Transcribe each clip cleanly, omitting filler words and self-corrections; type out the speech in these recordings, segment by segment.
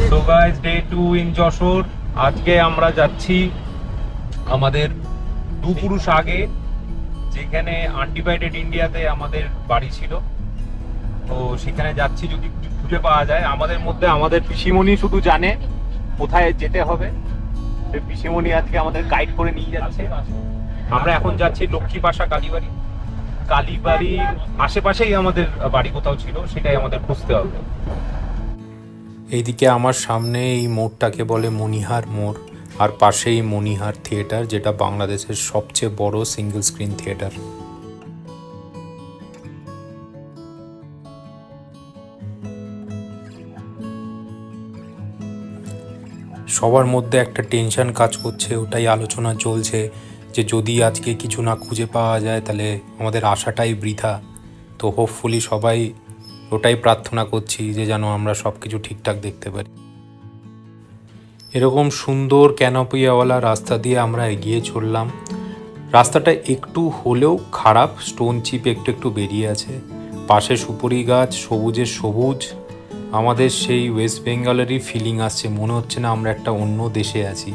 So guys, day 2 in Jessore. আজকে আমরা যাচ্ছি আমাদের দুপুরুষ আগে, যেখানে আনডিভাইডেড ইন্ডিয়াতে আমাদের বাড়ি ছিল। তো সেখানে যাচ্ছি, যদি খুঁজে পাওয়া যায়। আমাদের মধ্যে আমাদের পিসিমণি শুধু জানে কোথায় যেতে হবে। পিসিমণি আজকে আমাদের গাইড করে নিয়ে যাচ্ছে। আমরা এখন যাচ্ছি লক্ষ্মীপাশা কালীবাড়ি। কালীবাড়ির আশেপাশেই আমাদের বাড়ি কোথাও ছিল, সেটাই আমাদের খুঁজতে হবে। এইদিকে আমার সামনে এই মোড়টাকে বলে মণিহার মোড়, আর পাশেই মণিহার থিয়েটার, যেটা বাংলাদেশের সবচেয়ে বড় সিঙ্গেল স্ক্রিন থিয়েটার। সবার মধ্যে একটা টেনশন কাজ করছে, ওটাই আলোচনা চলছে যে যদি আজকে কিছু না খুঁজে পাওয়া যায় তাহলে আমাদের আশাটাই বৃথা। তো হোপফুলি সবাই ওটাই প্রার্থনা করছি যে যেন আমরা সব কিছু ঠিকঠাক দেখতে পারি। এরকম সুন্দর ক্যানোপিয়াওয়ালা রাস্তা দিয়ে আমরা এগিয়ে চললাম। রাস্তাটা একটু হলেও খারাপ, স্টোন চিপ একটু একটু বেরিয়ে আছে। পাশে সুপারি গাছ, সবুজের সবুজ। আমাদের সেই ওয়েস্ট বেঙ্গলেরই ফিলিং আসছে, মনে হচ্ছে না আমরা একটা অন্য দেশে আছি।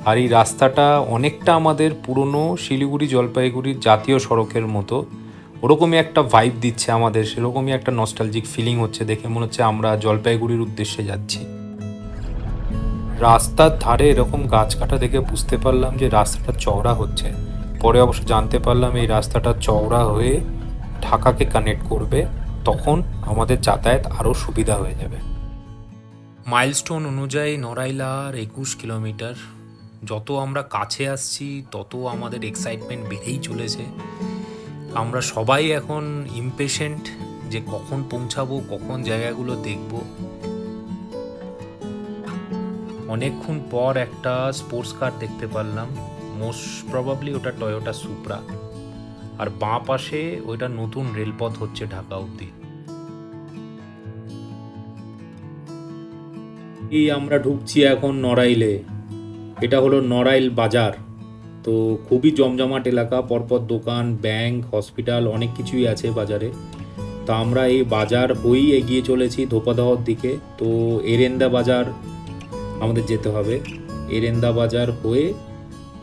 আর এই রাস্তাটা অনেকটা আমাদের পুরনো শিলিগুড়ি জলপাইগুড়ির জাতীয় সড়কের মতো, ওরকমই একটা ভাইব দিচ্ছে আমাদের। সেরকমই একটা নস্টালজিক ফিলিং হচ্ছে, দেখে মনে হচ্ছে আমরা জলপাইগুড়ির উদ্দেশ্যে যাচ্ছি। রাস্তার ধারে এরকম গাছ কাটা দেখে বুঝতে পারলাম যে রাস্তাটা চওড়া হচ্ছে। পরে অবশ্য জানতে পারলাম এই রাস্তাটা চওড়া হয়ে ঢাকাকে কানেক্ট করবে, তখন আমাদের যাতায়াত আরও সুবিধা হয়ে যাবে। মাইলস্টোন অনুযায়ী নড়াইলার 21 কিলোমিটার। যত আমরা কাছে আসছি তত আমাদের এক্সাইটমেন্ট বেড়েই চলেছে। আমরা সবাই এখন ইমপেশেন্ট যে কখন পৌঁছাবো, কখন জায়গাগুলো দেখবো। অনেকক্ষণ পর একটা স্পোর্টস কার দেখতে পারলাম, মোস্ট প্রবাবলি ওটা টয়োটা সুপ্রা। আর বাঁ পাশে ওইটা নতুন রেলপথ হচ্ছে ঢাকা অবধি। এই আমরা ঢুকছি এখন নড়াইলে। এটা হলো নড়াইল বাজার। তো খুবই জমজমাট এলাকা, পরপর দোকান, ব্যাংক, হসপিটাল, অনেক কিছুই আছে বাজারে। তো আমরা এই বাজার হয়েই এগিয়ে চলেছি ধোপাদহর দিকে। তো এরেন্দা বাজার আমাদের যেতে হবে। এরেন্দা বাজার হয়ে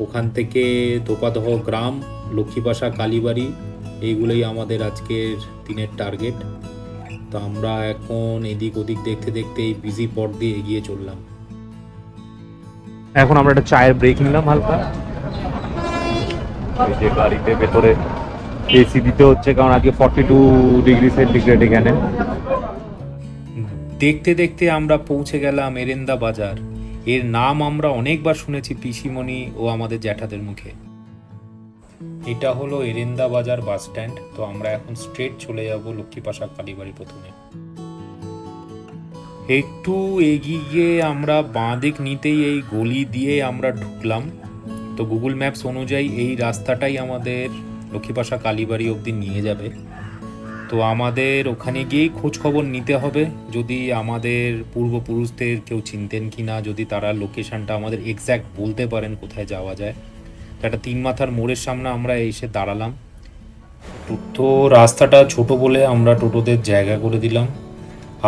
ওখান থেকে ধোপাদহ গ্রাম, লক্ষ্মীপাশা, কালীবাড়ি, এইগুলোই আমাদের আজকের দিনের টার্গেট। তো আমরা এখন এদিক ওদিক দেখতে দেখতে এই বিজি পথ দিয়ে এগিয়ে চললাম। এখন আমরা একটা চায়ের ব্রেক নিলাম হালকা। এই যে গাড়িতে ভেতরে এসি দিতে হচ্ছে, কারণ আজকে 42 ডিগ্রি সেন্টিগ্রেড এখানে। দেখতে দেখতে আমরা পৌঁছে গেলাম এরেন্দা বাজার। এর নাম আমরা অনেকবার শুনেছি পিসিমণি ও আমাদের জ্যাঠাদের মুখে। এটা হলো এরেন্দা বাজার বাস স্ট্যান্ড। তো আমরা এখন স্ট্রেট চলে যাব লক্ষ্মীপাশা কালীবাড়ি। প্রথমে একটু এগিয়ে গিয়ে আমরা বাঁ দিক নিতেই এই গলি দিয়ে আমরা ঢুকলাম। তো গুগল ম্যাপস অনুযায়ী এই রাস্তাটাই আমাদের লক্ষ্মীপাশা কালীবাড়ি অবধি নিয়ে যাবে। তো আমাদের ওখানে গিয়েই খোঁজ খবর নিতে হবে, যদি আমাদের পূর্বপুরুষদের কেউ চিনতেন কি না, যদি তারা লোকেশনটা আমাদের এক্স্যাক্ট বলতে পারেন কোথায় যাওয়া যায়। তো একটা 3 মাথার মোড়ের সামনে আমরা এসে দাঁড়ালাম। তো রাস্তাটা ছোট বলে আমরা টোটোদের জায়গা করে দিলাম।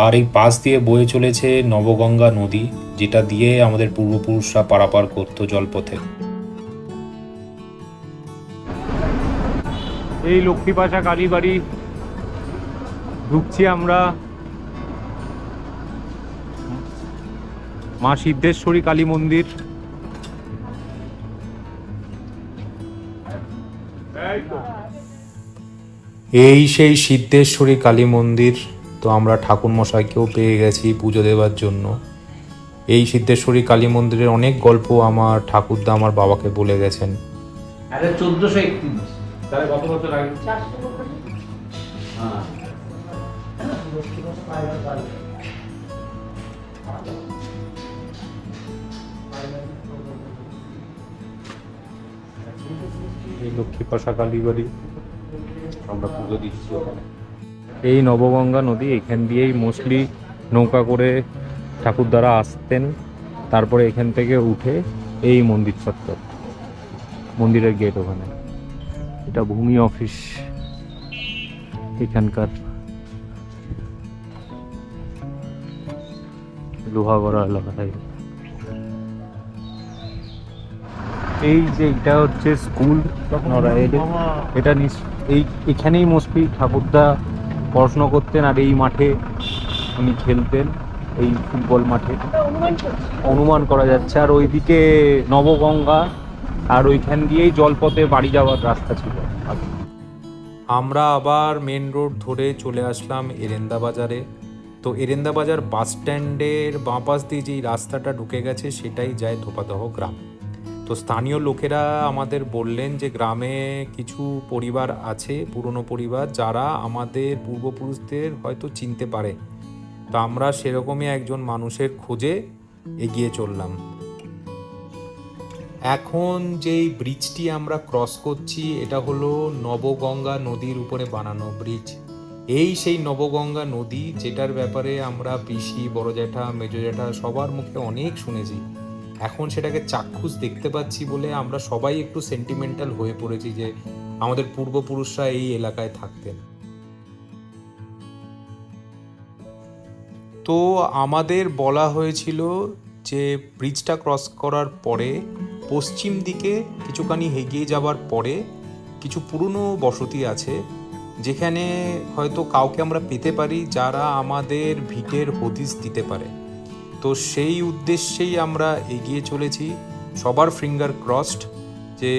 আর এই পাশ দিয়ে বয়ে চলেছে নবগঙ্গা নদী, যেটা দিয়ে আমাদের পূর্বপুরুষরা পারাপার করতো জলপথে। এই লক্ষ্মীপাশা কালীবাড়ি ঢুকছি আমরা। মা সিদ্ধেশ্বরী কালী মন্দির। এই সেই সিদ্ধেশ্বরী কালী মন্দির। তো আমরা ঠাকুর মশাইকেও পেয়ে গেছি পুজো দেওয়ার জন্য। এই সিদ্ধেশ্বরী কালী মন্দিরের অনেক গল্প আমার ঠাকুরদা আমার বাবাকে বলে গেছেন। 1431 তাহলে কত বছর আগে? এই লক্ষ্মীপাশা কালীবাড়ি আমরা পুজো দিচ্ছি ওখানে। এই নবগঙ্গা নদী, এখান দিয়েই মোস্টলি নৌকা করে ঠাকুরদারা আসতেন। তারপরে এখান থেকে উঠে এই মন্দির চত্বর, মন্দিরের গেট ওখানে। এটা ভূমি অফিস এখানকার। লোহাগড়া এলাকাটাই। এই যে এটা হচ্ছে স্কুল নড়াইলে, এটা এখানেই মোস্টলি ঠাকুরদা পড়াশোনা করতেন, আর এই মাঠে উনি খেলতেন, এই ফুটবল মাঠে অনুমান করা যাচ্ছে। আর ওইদিকে নবগঙ্গা, আর ওইখান দিয়েই জলপথে বাড়ি যাওয়ার রাস্তা ছিল। আমরা আবার মেন রোড ধরে চলে আসলাম এরেন্দা বাজারে। তো এরেন্দা বাজার বাস স্ট্যান্ডের বাঁ পাশ দিয়ে যেই রাস্তাটা ঢুকে গেছে সেটাই যায় ধোপাদহ গ্রাম। তো স্থানীয় লোকেরা আমাদের বললেন যে গ্রামে কিছু পরিবার আছে, পুরনো পরিবার, যারা আমাদের পূর্বপুরুষদের হয়তো চিনতে পারে। তো আমরা সেরকমই একজন মানুষের খোঁজে এগিয়ে চললাম। এখন যেই ব্রিজটি আমরা ক্রস করছি এটা হলো নবগঙ্গা নদীর উপরে বানানো ব্রিজ। এই সেই নবগঙ্গা নদী, যেটার ব্যাপারে আমরা পিসি, বড় জ্যাঠা, মেজো জ্যাঠা সবার মুখে অনেক শুনেছি। এখন সেটাকে চাক্ষুষ দেখতে পাচ্ছি বলে আমরা সবাই একটু সেন্টিমেন্টাল হয়ে পড়েছি যে আমাদের পূর্বপুরুষরা এই এলাকায় থাকতেন। তো আমাদের বলা হয়েছিল যে ব্রিজটা ক্রস করার পরে পশ্চিম দিকে কিছুখানি এগিয়ে যাওয়ার পরে কিছু পুরনো বসতি আছে, যেখানে হয়তো কাউকে আমরা পেতে পারি যারা আমাদের ভিটের হদিস দিতে পারে। তো সেই উদ্দেশ্যেই আমরা এগিয়ে চলেছি, সবার ফিঙ্গার ক্রসড যে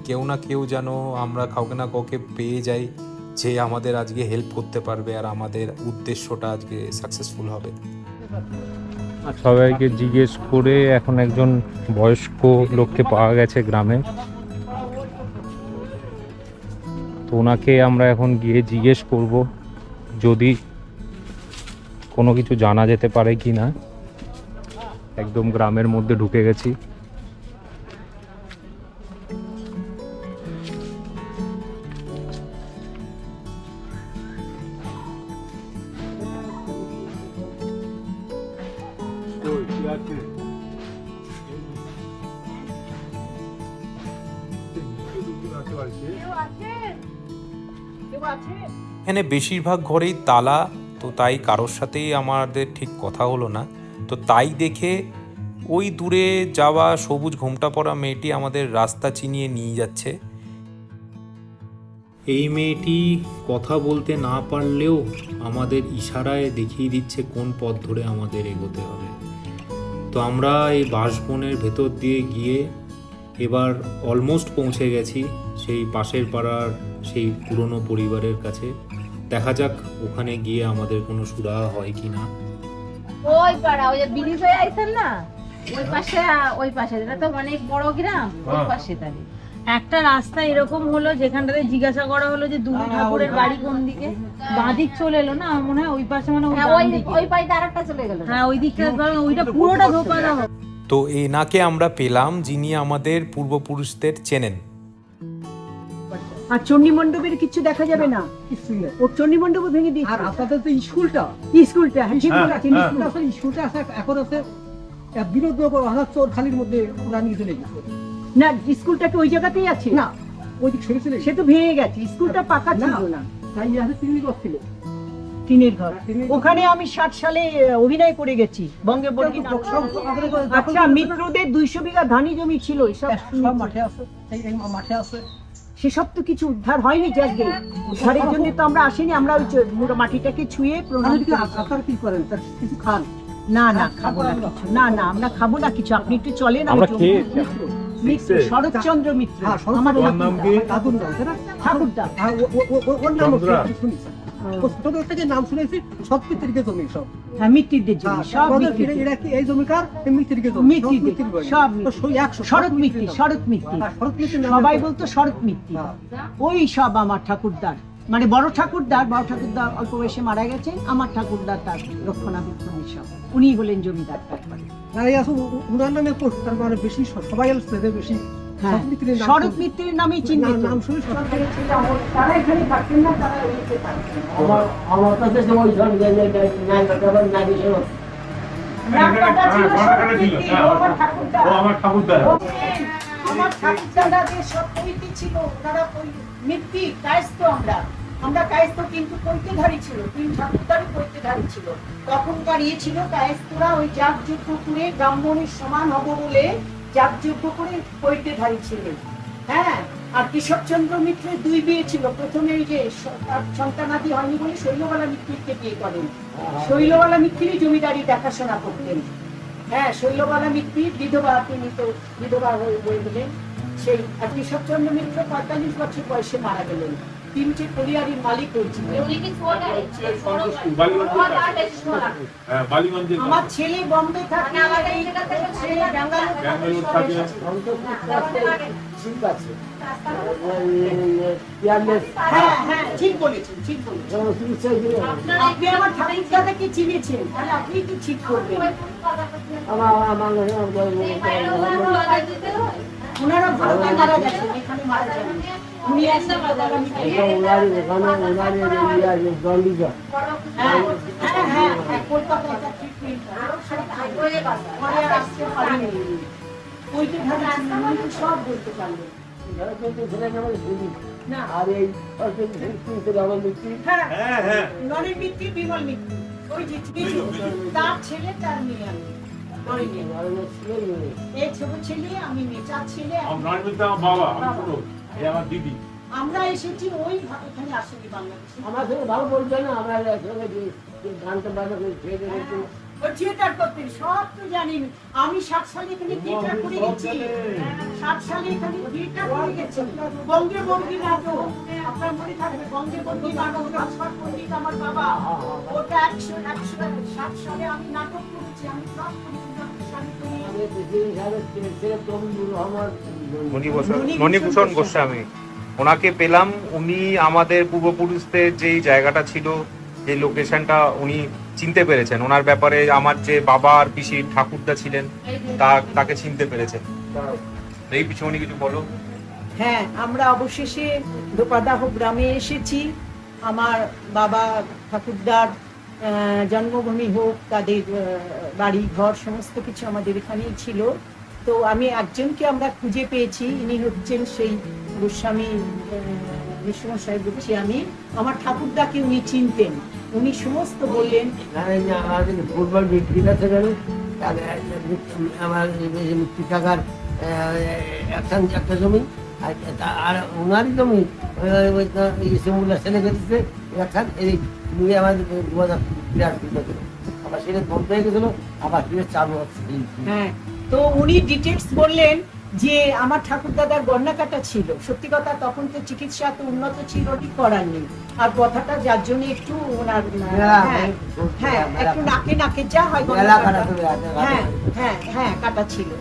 কেউ না কেউ যেন আমরা কাউকে না কাউকে পেয়ে যাই যে আমাদের আজকে হেল্প করতে পারবে আর আমাদের উদ্দেশ্যটা আজকে সাকসেসফুল হবে। সবাইকে জিজ্ঞেস করে এখন একজন বয়স্ক লোককে পাওয়া গেছে গ্রামে, তো ওনাকে আমরা এখন গিয়ে জিজ্ঞেস করব যদি কোনো কিছু জানা যেতে পারে কি না। একদম গ্রামের মধ্যে ঢুকে গেছি। এখানে বেশিরভাগ ঘরেই তালা, তো তাই কারোর সাথেই আমাদের ঠিক কথা হলো না। তো তাই দেখে ওই দূরে যাওয়া সবুজ ঘোমটা পরা মেয়েটি আমাদের রাস্তা চিনিয়ে নিয়ে যাচ্ছে। এই মেয়েটি কথা বলতে না পারলেও আমাদের ইশারায় দেখিয়ে দিচ্ছে কোন পথ ধরে আমাদের এগোতে হবে। তো আমরা এই বাঁশবনের ভেতর দিয়ে গিয়ে এবার অলমোস্ট পৌঁছে গেছি সেই পাশের পাড়ার সেই পুরনো পরিবারের কাছে। দেখা যাক ওখানে গিয়ে আমাদের কোনো সুরাহা হয় কি না। ওই পাড়া, ওই যে ব্রিজ হয়ে আইছেন না, ওই পাশে এটা তো অনেক বড় গ্রাম, ওই পাশে দাঁড়িয়ে একটা রাস্তা এরকম হলো যেখানটাতে জিজ্ঞাসা করা হলো যে দুলু ঠাকুরের বাড়ি কোন দিকে, বাঁদিক চলে এলো না মনে হয় ওই পাশে, মানে ওই পাশে আরেকটা চলে গেল। হ্যাঁ ওই দিকটা, ওইটা পুরোটা ধোপাদাহ। তো এনাকে আমরা পেলাম যিনি আমাদের পূর্বপুরুষদের চেনেন। আর চণ্ডী মণ্ডপের কিছু দেখা যাবে না, ওর চণ্ডী মণ্ডপ ভেঙে দিয়েছে। আর আপনাদের তো স্কুলটা হ্যাঁ ঠিক বলেছেন, স্কুলটা আছে, এখন আছে বিরোধ চোর খালির মধ্যে রানিয়ে চলে গেছে। না স্কুলটা কি ওই জায়গাতেই আছে? না, ওই দিক সরে চলে সে তো ভেঙে গেছে, স্কুলটা পাকা ছিল না, তাই আছে তিনি ছিল টিনের ঘর। ওখানে আমি 60 সালে অভিনয় করে গেছি বঙ্গে বর্গী। আচ্ছা, মিত্রদের 200 বিঘা ধানি জমি ছিল, সব মাঠে আছে, এই মাঠে আছে। সেসব তো কিছু উদ্ধার হয়নি, যাকে উদ্ধারের জন্য তো আমরা আসিনি। আমরা ওই মাটিটাকে ছুঁয়ে প্রণাম করি। আপনারা কি করেন, কিছু খান? না না খাবো না কিছু, না না আমরা খাবো না কিছু, আপনি একটু চলেন। আমরা খেয়েছি। মিত্র শরৎচন্দ্র মিত্র, আমার দাদুর নাম তাই না? ঠাকুরদা। ওর নাম শুনেছি, ছোট থেকে নাম শুনেছি। সব মিত্রকে জমি সব, হ্যাঁ মিত্রদের জমি সব। এরা কি এই জমিকার মিত্রকে জমি? মিত্রদের সব শরৎ মিত্র, শরৎ মিত্র সবাই বলতো শরৎ মিত্র। ওই সব আমার ঠাকুরদার, মানে বড় ঠাকুরদার অল্প বয়সে মারা গেছেন। আমার ঠাকুরদার তার রক্ষণাবেক্ষণ সব, উনি হলেন জমিদার। তারপরে উনার নামে তার মানে বেশি সবাই বেশি শরৎ মিত্রের নামেই চিহ্নিত। নাম শুনে তারা এখানে থাকতেন না, তারা ওইতে থাকতেন। আমার কাছে সময় আমার ঠাকুরদা আমার ঠাকুরদাদের সব কমিটি ছিল, ওনারা মিত্তি কায়স্ত। আমরা আমরা কায়েস্ত কিন্তু পৈতেধারী ছিল, তিন ঠাকুরদারই পৈতেধারী ছিল। তখনকার ইয়ে ছিল কায়েস্তরা ওই যাগযজ্ঞ করে ব্রাহ্মণের সমান হব বলে যাগযজ্ঞ করে পৈতেধারী ছিলেন। হ্যাঁ, আর কেশবচন্দ্র মিত্রের 2 বিয়ে ছিল। প্রথমে এই যে তার সন্তানাদি হয়নি বলে শৈলবালা মিত্রকে বিয়ে করেন। শৈলবালা মিত্রই জমিদারি দেখাশোনা করতেন। হ্যাঁ, শৈলবালা মিত্রি বিধবা, তিনি তো বিধবা হয়ে গেলেন। সেই আর কেশবচন্দ্র মিত্র 45 বছর বয়সে মারা গেলেন। 3টে কলিয়ারির মালিক হয়েছিল। আমার ছেলে বম্বে থাকে, ছেলে ব্যাঙ্গালোর থাকে। ঠিক আছে পিয়ারলেস হ্যাঁ হ্যাঁ, ঠিক বলেছেন, ঠিক বলেছেন। চিকিৎসায় গিয়ে আপনি আমার ঠাকুর দাদাকে চিনেছেন, তাহলে আপনি কি ঠিক করবেন? ওনারা ভারতে মারা গেছেন, এখানে মারা যান। উনি আসেন দাদারা মিত্র। হ্যাঁ হ্যাঁ হ্যাঁ হ্যাঁ, কলকাতায় তার ট্রিটমেন্ট পরে আসতে পারেনি। ওইটা ভাবে উনি তো সব বলতে পারলেন। না আর এই আমার মিত্র হ্যাঁ, নরেন মিত্র, বিমল মিত্র, ওই যে তার ছেলে, তার মেয়ে আমি। এই ছোট ছেলে, আমি মেয়ে, 4 ছেলে। আমরা এসেছি ওই এখানে আসেনি বাংলাদেশে। আমার সঙ্গে ভালো বলছে না, আমরা একসঙ্গে গানটা বাজনা করে খেয়ে দেখেছি। ও থিয়েটার করতেন, সব তো জানেন। আমি 60 সালে এখানে থিয়েটার করে গেছি। 60 সালে এখানে থিয়েটার করে গেছি। বঙ্গে বঙ্গী নাটক, আপনার মনে থাকবে, বঙ্গে বঙ্গী নাটক, রাজপাট পণ্ডিত আমার বাবা। ওটা 160 সালে আমি নাটক করেছি। আমি সব করেছি। মণিভূষণ গোস্বামী, ওনাকে পেলাম। উনি আমাদের পূর্বপুরুষদের যেই জায়গাটা ছিল, যে লোকেশনটা উনি চিনতে পেরেছেন। ওনার ব্যাপারে আমার যে বাবা আর পিসির ঠাকুরদা ছিলেন, তাকে চিনতে পেরেছেন। এই পিছনে কিছু বলো। হ্যাঁ, আমরা অবশেষে দোপাদাহ গ্রামে এসেছি। আমার বাবা ঠাকুরদার জন্মভূমি হোক, তাদের বাড়ি ঘর সমস্ত কিছু আমাদের এখানেই ছিল। তো আমি একজনকে আমরা খুঁজে পেয়েছি, ইনি হচ্ছেন সেই গোস্বামী বিষ্ণু বলছি আমি। আমার ঠাকুরদাকে উনি চিনতেন, উনি সমস্ত বললেন। আমাদের ফুটবল বিক্রি আছে গেল, আমার মিত্রি কাকার একটা জমি, আর ওনারই জমি ইসমুল্লাহ ছেলে গেছে একখান। এই নিয়ে আমাদের 2000 আবার সেটা বন্ধ হয়ে গেছিল, আবার ফিরে চালু হচ্ছে। হ্যাঁ, তো উনি ডিটেলস বললেন যে আমার ঠাকুরদাদার গন্না কাটা ছিল। সত্যি কথা, তখন তো চিকিৎসা তো উন্নত ছিল, ঠিক করার নেই। আর কথাটা যার জন্য একটু ওনার হ্যাঁ একটু নাকে যা হয় গন্না কাটা, হ্যাঁ হ্যাঁ হ্যাঁ কাটা ছিল।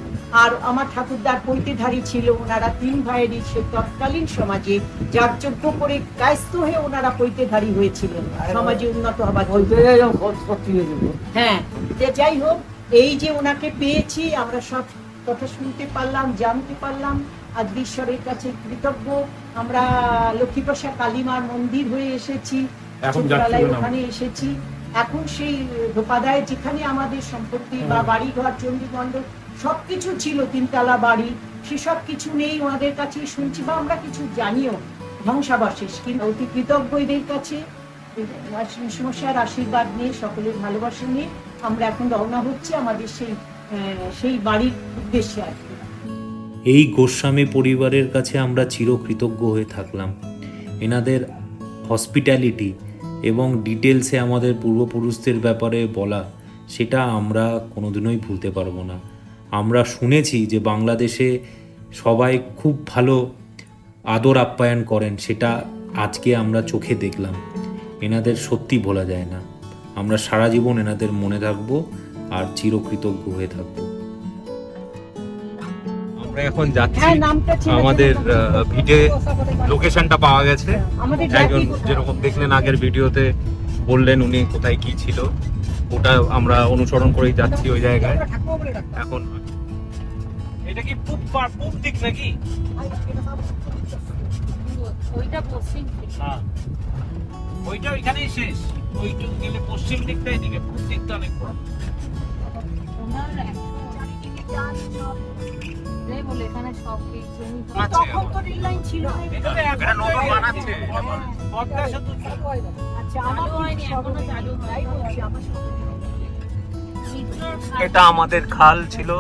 আর আমার ঠাকুরদার পৈতেধারী ছিল। ওনারা 3 ভাইয়েরই সে তৎকালীন সমাজে যাগযজ্ঞ করে কায়স্থ হয়ে ওনারা পৈতেধারী হয়েছিলেন, সমাজে উন্নত হবার। হ্যাঁ, যাই হোক, এই যে ওনাকে পেয়েছি, আমরা সব কথা শুনতে পারলাম, জানতে পারলাম। আজ ঈশ্বরের কাছে কৃতজ্ঞ। আমরা লক্ষ্মীপ্রসাদ কালীমার মন্দির হয়ে এসেছি, ছোটবেলায় ওখানে এসেছি। এখন সেই ধোপাদায় যেখানে আমাদের সম্পত্তি বা বাড়িঘর, চণ্ডীমণ্ডল সবকিছু ছিল, 3তলা বাড়ি, সেসব কিছু নেই। ওনাদের কাছে শুনছি বা আমরা কিছু জানিও, ধ্বংসাবশেষ। কিন্তু অতি কৃতজ্ঞ এদের কাছে। সমস্যার আশীর্বাদ নিয়ে, সকলের ভালোবাসা নিয়ে আমরা এখন রওনা হচ্ছি আমাদের সেই বাড়ির উদ্দেশ্যে আর কি। এই গোস্বামী পরিবারের কাছে আমরা চিরকৃতজ্ঞ হয়ে থাকলাম। এনাদের হসপিটালিটি এবং ডিটেলসে আমাদের পূর্বপুরুষদের ব্যাপারে বলা, সেটা আমরা কোনোদিনই ভুলতে পারবো না। আমরা শুনেছি যে বাংলাদেশে সবাই খুব ভালো আদর আপ্যায়ন করেন, সেটা আজকে আমরা চোখে দেখলাম। এনাদের সত্যি ভোলা যায় না। আমরা সারা জীবন এনাদের মনে থাকবো আর চিরকৃতজ্ঞ হয়ে থাকবো। আমরা এখন যাচ্ছি, হ্যাঁ, নামটা ছিল আমাদের ভিডিও লোকেশনটা পাওয়া গেছে। আমাদের একজন যেরকম দেখলেন আগের ভিডিওতে বললেন উনি কোথায় কি ছিল, ওটা আমরা অনুসরণ করেই যাচ্ছি ওই জায়গায়। এখন এটা কি পূব দিক নাকি? ওইটা পশ্চিম দিক। হ্যাঁ, ওইটা ওইখানেই শেষ। ওইটা গেলে পশ্চিম দিকটা, এদিকে পূব দিকটা অনেক বড়। ওনার চারিদিকে যা সব হলো এখানে সব এই জমি তখন তো রেল লাইন ছিল না। এটা নতুন বানাচ্ছে আচ্ছা আমার চালু হয়নি, সব এখনো চালু হয়নি। তাই বলছি, আমার সব মিত্রর খাল। এটা আমাদের খাল ছিল,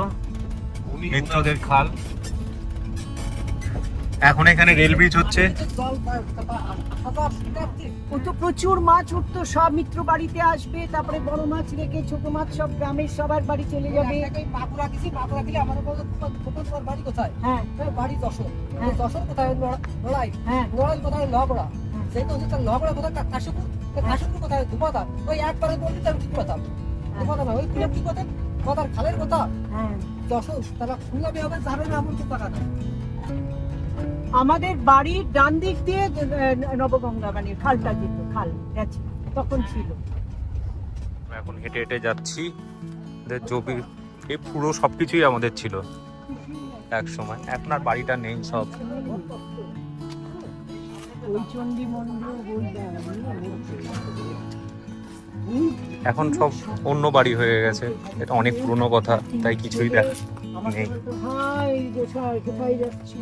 মিত্রদের খাল। এখন এখানে রেল ব্রিজ হচ্ছে। ও তো প্রচুর মাছ উঠতো, সব মিত্র বাড়িতে আসবে, তারপরে বড় মাছ রেখে ছোট মাছ সব গ্রামের সবার বাড়ি চলে যাবে। বাঁকুড়া গেছি, বাঁকুড়া গেলে আমার বলতো তোমার বাড়ি কোথায়? হ্যাঁ বাড়ি যশোর। হ্যাঁ। যশোর কোথায়? নড়াই। হ্যাঁ নড়াই কোথায়? লহবড়া। সেই তো হচ্ছে লহবড়া কোথায়? কাশীপুর। কাশীপুর কোথায়? ধুপাতা। ওই একবারে বলতে আমি ঠিক কথা। ধুপাতা না, ওই পুরো কি কথা? কথার খালের কথা। হ্যাঁ যশোর, তারা খুলনা বিভাগে যাবে না এমন কি টাকা নেই। আমাদের বাড়ির ডান দিক দিয়ে নবগঙ্গা মানে খালটা যেত, খাল গেছে তখন ছিল। এখন হেঁটে হেঁটে যাচ্ছি। জমি এই পুরো সবকিছুই আমাদের ছিল এক সময়। এখন আর বাড়িটা নেই সব। ওই চণ্ডী মন্দির এখন সব অন্য বাড়ি হয়ে গেছে। এটা অনেক পুরনো কথা, তাই কিছুই নেই। হাই গোসাই কোথায় যাচ্ছ?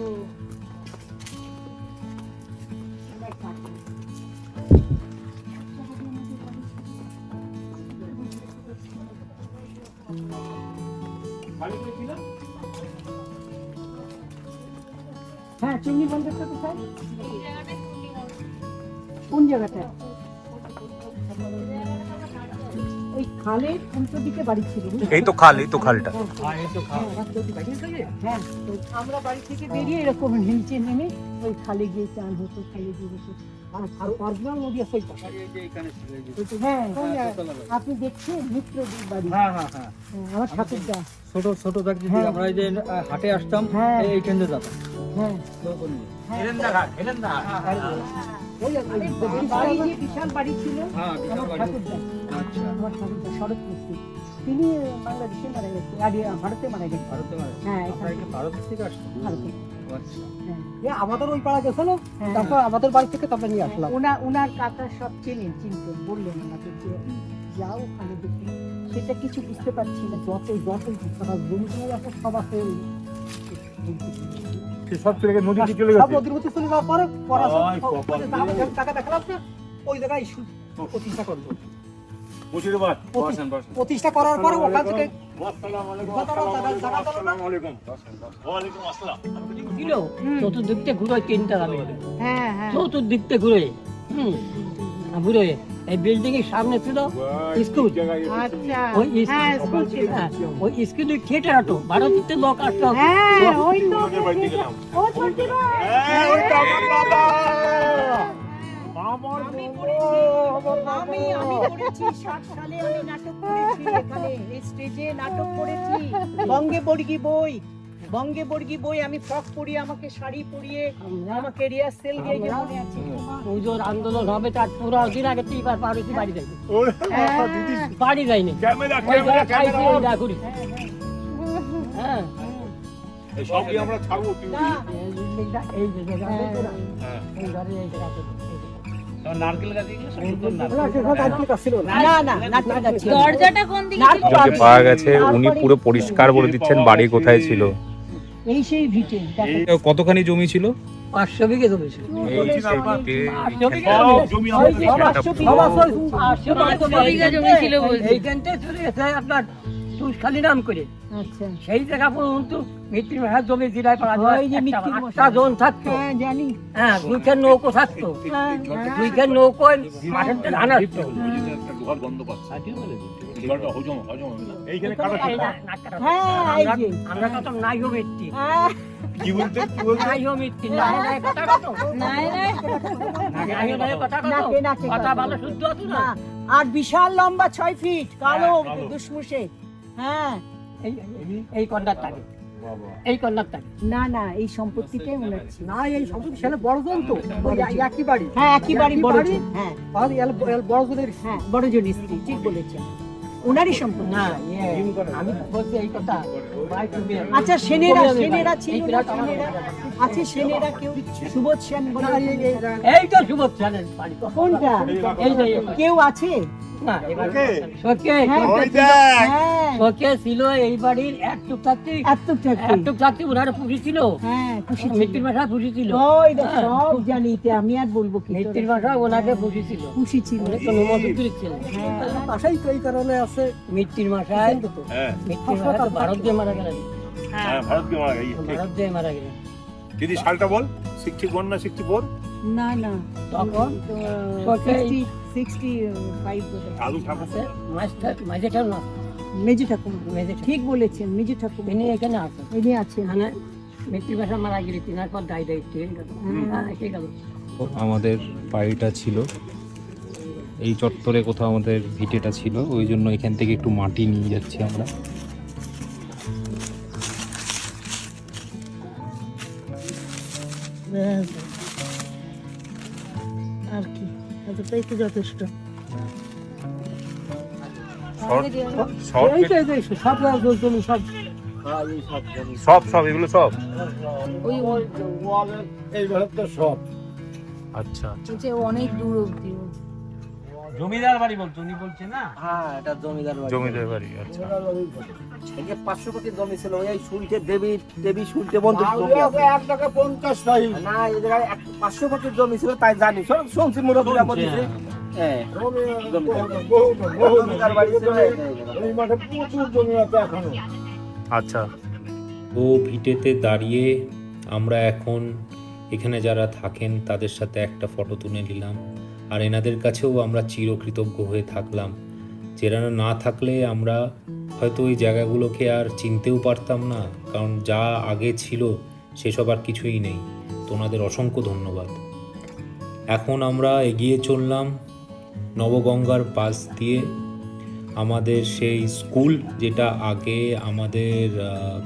হ্যাঁ চণ্ডী মন্দিরটা কোথায়? কোন জায়গাটা? ওই খালের উল্টো দিকে বাড়ি ছিল। এই তো খাল, এই তো খালটা। হ্যাঁ তো আমরা বাড়ি থেকে বেরিয়ে এরকম নিচে নেমে ওই খালে গিয়ে চান হতো, খালে গিয়ে বসে। আর অরিজিনাল নদী আছে ওইটা। হ্যাঁ আপনি দেখছেন মিত্রদের বাড়ি? হ্যাঁ হ্যাঁ হ্যাঁ। হ্যাঁ, আমার ঠাকুরদা। ছোট ছোট ব্যাগ দিয়ে হ্যাঁ। আমরা এই যে হাটে আসতাম, হ্যাঁ। এই ট্রেনে যেতাম। হ্যাঁ ওই বাড়ি যে বিশাল বাড়ি ছিল হ্যাঁ, বিশাল আমার বাড়ি। ঠাকুরদা। আচ্ছা। আমার ঠাকুরদা শরৎ মিস্ত্রি, তিনি বাংলাদেশে মারা গেছে, আর ভারতে মারা গেছে। ভারতে মারা গেছে। হ্যাঁ আপনারা এখানে কি ভারত থেকে আসছেন? ভারতে। আচ্ছা। হ্যাঁ আমাদের ওই পাড়া গেছিল, হ্যাঁ। তারপর আমাদের বাড়ি থেকে তারপরে নিয়ে আসলাম। ওনার কাকা সব চিনতেন, বললেন আমাকে যে যাও ওখানে দেখি। সেটা কিছু বুঝতে পারছি না। যত জমি আছে সব আছে সব চলে গেছে, নদী চলে সব নদীর মধ্যে চলে যাওয়ার পরে টাকা দেখালাম না, ওই জায়গায় প্রতিষ্ঠা করলো। প্রতিষ্ঠা করার পরে ওখান থেকে ছিল চতুর্দিক থেকে ঘুরে তিনটা যাবে, হ্যাঁ হ্যাঁ চতুর্দিক থেকে ঘুরে ঘুরে এই বিল্ডিং এর সামনে ছিল স্কুল। আচ্ছা ওই হ্যাঁ স্কুল ছিল। ওই স্কুলে থিয়েটার হতো, ভারতের থেকে লোক আসতো। হ্যাঁ ওই তো ও ছোটি ভাই। আমি করেছি 60 সালে, আমি নাটক করেছি এখানে, এই স্টেজে নাটক করেছি। বঙ্গে বর্গী বই আমি ফ্রক পরিয়ে, আমাকে শাড়ি পরিয়ে, আমাকে রিহার্সেল দিয়ে যে মনে আছে। পুজোর আন্দোলন হবে তার পুরো দিন আগে থেকে এবার পারুছি বাড়ি যাইনি, হ্যাঁ, বাড়ি যাইনি, ওই জায়গায় খাইছি, ওই জায়গা ঘুরি। হ্যাঁ সবই আমরা ছাড়বো। না, এই বিল্ডিংটা এই যে জায়গা আছে না, এই ঘরে এই জায়গা আছে। নারকেল গাছ না না নাটক যাচ্ছে। দরজাটা কোন দিকে? নাটক যে পাওয়া গেছে, উনি পুরো পরিষ্কার বলে দিচ্ছেন বাড়ি কোথায় ছিল। এই সেই ভিটে দেখো। কতখানি জমি ছিল? 500 বিঘে জমি ছিল। এই সাইডে বিঘা জমি ছিল বলছি। এইখানটায় চলে গেছে আপনার তুষখালি নাম করে, আচ্ছা সেই জায়গা পর্যন্ত মিত্রি মহার জমি জিরায় পাড়া ওই যে মিত্তির মশাই। একটা জোন থাকতো। হ্যাঁ জানি। হ্যাঁ দুইখান নৌকো থাকতো, হ্যাঁ দুইখান নৌকোয় মাঠের থেকে ধান আসতো। হ্যাঁ এই যে আমরা কত নাইও মিত্রি, হ্যাঁ নাইও মিত্রি, নাই নাই কথা কত, নাই নাই নাইও নাই কথা কত, নাকে নাকে কথা ভালো শুদ্ধ হতো না। না, আর বিশাল লম্বা 6 ফিট, কালো দুশমুশে। হ্যাঁ এই কন্ডাক্টারে, এই কন্ডাক্টারে না না এই সম্পত্তিটাই ওনার ছিল। না, এই সম্পত্তি সেটা বড় জন তো, ওই একই বাড়ি। হ্যাঁ একই বাড়ি, বড় বাড়ি। জন। হ্যাঁ আর বড় জনের হ্যাঁ বড় জন স্ত্রী, ঠিক বলেছেন, ওনারই সম্পত্তি। না আমি বলছি এই কথা ভাই তুমি আচ্ছা সেনেরা ছিল না, সেনেরা আছে, সেনেরা কেউ সুবোধ সেন বলে। এই তো সুবোধ জানেন বাড়ি তো। কোনটা? এই যে কেউ আছে? না এবার ওকে। শোকে হ্যাঁ। ওই দেখ হ্যাঁ শোকে ছিল এই বাড়ির একটুক থাকতে একটুক থাকতে ওনারা পুষি ছিল, হ্যাঁ খুশি মৃত্যুর বাসা পুষি ছিল, ওই দেখ সব জানি তে আমি আর বলবো কি মৃত্যুর বাসা ওনাকে পুষি ছিল, খুশি ছিল কোনো মজুরি ছিল বাসাই তো এই কারণে আছে মৃত্যুর বাসায়, হ্যাঁ মৃত্যুর বাসায় তো ভারত দিয়ে মারা গেলেন, হ্যাঁ ভারতকে মারা গেছে ঠিক। ভারত দিয়ে মারা গেলেন। দিদি সালটা বল 61 না 64 না না তখন শোকে 65 দাদু ঠাকুর আছে মাঝে ঠাকুর না, মেজে ঠাকুর মেজে ঠিক বলেছেন মেজে ঠাকুর তিনি এখানে আছেন, ইনি আছেন এখানে মৃত্যুর বাসা মারা গেলে তিনার পর দায় দায়িত্ব ঠিক আছে। আমাদের বাড়িটা ছিল এই চত্বরে, কোথাও আমাদের ভিটেটা ছিল, ওই জন্য এখান থেকে একটু মাটি নিয়ে যাচ্ছি আমরা। আর কি এতটাই তো যথেষ্ট শর্ট এই যে সব জমি সব সব এগুলো সব এইভাবে তো সব আচ্ছা অনেক দূর অব্দি জমিদার বাড়ি বলতো উনি বলছে না, হ্যাঁ এটা জমিদার বাড়ি। জমিদার বাড়ি আচ্ছা। এই যে 500 কোটি জমি ছিল ওই শুনতে দেবী শুনতে বন্ধু জমি আছে। 1 টাকা 50 পাই না এই জায়গায় 500 কোটি জমি ছিল তাই জানি সব শুনছি মুরব্বীরা বলছে হ্যাঁ জমিদার বাড়ি ছিল এই মাঠে প্রচুর জমি আছে এখনো। আচ্ছা ও ভিটেতে দাঁড়িয়ে আমরা এখন এখানে যারা থাকেন তাদের সাথে একটা ফটো তুলে নিলাম, আর এনাদের কাছেও আমরা চিরকৃতজ্ঞ হয়ে থাকলাম। যারা না থাকলে আমরা হয়তো ওই জায়গাগুলোকে আর চিনতেও পারতাম না, কারণ যা আগে ছিল সেসব আর কিছুই নেই। তো ওনাদের অসংখ্য ধন্যবাদ। এখন আমরা এগিয়ে চললাম নবগঙ্গার পাশ দিয়ে আমাদের সেই স্কুল, যেটা আগে আমাদের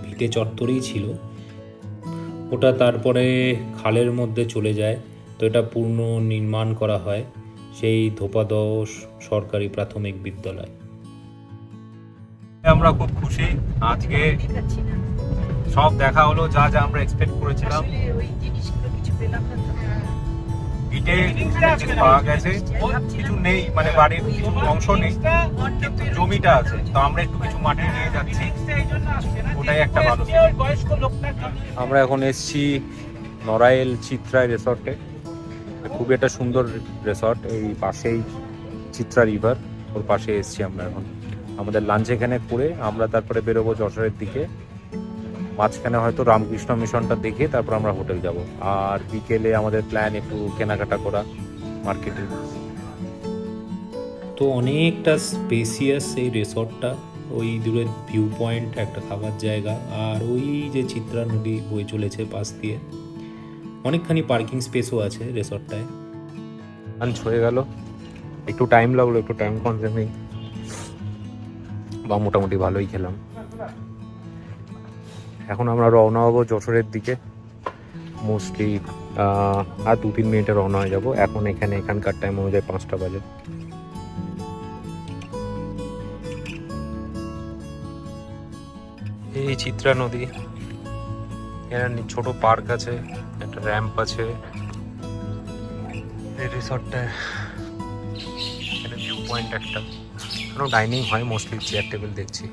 ভিটে চত্বরেই ছিল, ওটা তারপরে খালের মধ্যে চলে যায়। তো এটা পূর্ণ নির্মাণ করা হয় সেই ধোপাদহ সরকারি প্রাথমিক বিদ্যালয়। আমরা খুব খুশি, আজকে সব দেখা হলো যা যা আমরা এক্সপেক্ট করেছিলাম। ইটে কিছু পাওয়া গেছে, কিছু নেই, মানে বাড়ির কিছু অংশ নেই, কিন্তু জমিটা আছে। তো আমরা একটু কিছু মাটি নিয়ে যাচ্ছি, ওটাই একটা ভালো। আমরা এখন এসছি নড়াইল চিত্রা রিসর্টে। খুব একটা সুন্দর রিসর্ট, এই পাশেই চিত্রা রিভার, ওর পাশে এসছি আমরা এখন। আমাদের লাঞ্চ এখানে করে আমরা তারপরে বেরোবো যশোরের দিকে। মাঝখানে হয়তো রামকৃষ্ণ মিশনটা দেখে তারপর আমরা হোটেল যাব। আর বিকেলে আমাদের প্ল্যান একটু কেনাকাটা করা মার্কেটে। তো অনেকটা স্পেসিয়াস এই রিসর্টটা, ওই দূরের ভিউ পয়েন্ট, একটা খাবার জায়গা, আর ওই যে চিত্রা নদী বয়ে চলেছে পাশ দিয়ে, অনেকখানি পার্কিং স্পেসও আছে রিসর্টটায়। লাঞ্চ হয়ে গেল, একটু টাইম লাগলো, একটু টাইম কনজিউমিং, বা মোটামুটি ভালোই খেলাম। এখন আমরা রওনা হবো যশোরের দিকে। মোস্টলি আর 2-3 মিনিটে রওনা হয়ে যাবো। এখন এখানকার টাইম অনুযায়ী 5টা বাজে। এই চিত্রা নদী, এখানে ছোট পার্ক আছে, একটা র্যাম্প আছে এই রিসর্টটায়। এখানে ভিউ পয়েন্ট একটা, এখানেও ডাইনিং হয়, মোস্টলি চেয়ার টেবিল দেখছি।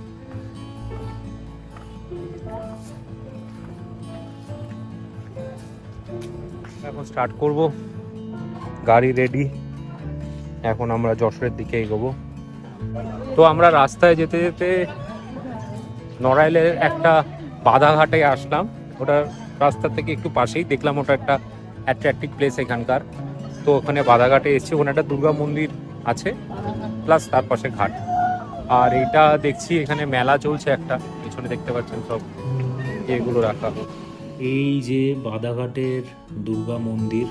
এখন স্টার্ট করব, গাড়ি রেডি, এখন আমরা যশোরের দিকে এগোবো। তো আমরা রাস্তায় যেতে যেতে নড়াইলের একটা বাধাঘাটে আসলাম। ওটা রাস্তা থেকে একটু পাশেই, দেখলাম ওটা একটা অ্যাট্রাকটিভ প্লেস এখানকার। তো ওখানে বাধাঘাটে এসেছি, ওখানে একটা দুর্গা মন্দির আছে, প্লাস তার পাশে ঘাট। আর এটা দেখছি এখানে মেলা চলছে একটা, পিছনে দেখতে পাচ্ছেন সব এগুলো রাখা। এই যে বাদাঘাটের দুর্গা মন্দির,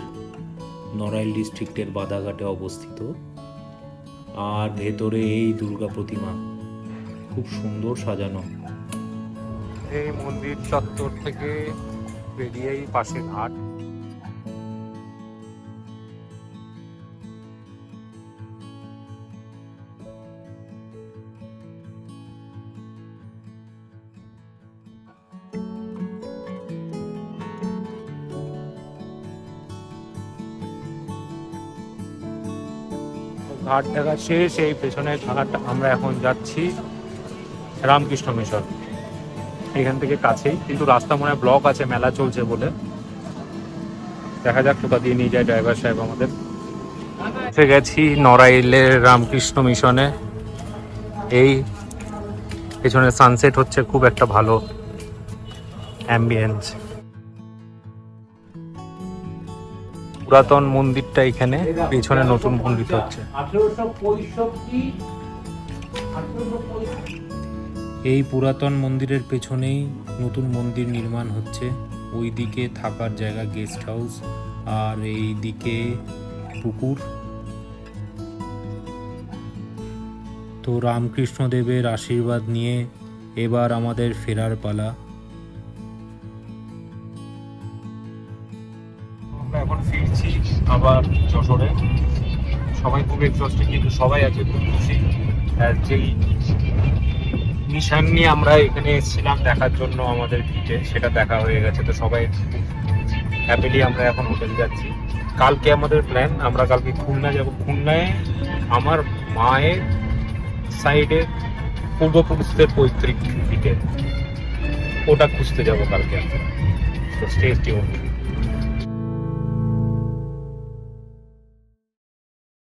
নড়াইল ডিস্ট্রিক্টের বাদাঘাটে অবস্থিত, আর ভেতরে এই দুর্গা প্রতিমা খুব সুন্দর সাজানো। এই মন্দির চত্বর থেকে বেরিয়েই পাশে ঘাট। ঘাট দেখা শেষ, এই পেছনের ঘাট আমরা এখন যাচ্ছি রামকৃষ্ণ মিশন। এখান থেকে কাছেই, কিন্তু রাস্তা মনে হয় ব্লক আছে, মেলা চলছে বলে। দেখা যাক কোথা দিয়ে নিয়ে যায় ড্রাইভার সাহেব আমাদের। এসে গেছি নড়াইলের রামকৃষ্ণ মিশনে। এই পেছনে সানসেট হচ্ছে, খুব একটা ভালো অ্যাম্বিয়েন্স। পুরাতন মন্দিরটা এখানে, পেছনে নতুন মন্দির হচ্ছে। এই পুরাতন মন্দিরের পেছনেই নতুন মন্দির নির্মাণ হচ্ছে। ওই দিকে থাকার জায়গা, গেস্ট হাউস, আর এই দিকে পুকুর। তো রামকৃষ্ণদেবের আশীর্বাদ নিয়ে এবার আমাদের ফেরার পালা। আমরা এখন ফিরছি আবার যশোরে। সবাই খুব এক্সস্টেড, কিন্তু সবাই আছে খুব খুশি। আর যেই মিশন নিয়ে আমরা এখানে এসেছিলাম দেখার জন্য আমাদের ভিটে, সেটা দেখা হয়ে গেছে। তো সবাই হ্যাপিলি আমরা এখন হোটেল যাচ্ছি। কালকে আমাদের প্ল্যান, আমরা কালকে খুলনা যাব। খুলনায় আমার মায়ের সাইডে পূর্বপুরুষদের পৈতৃক ভিটে, ওটা খুঁজতে যাব কালকে আমরা। তো স্টে টিউনড।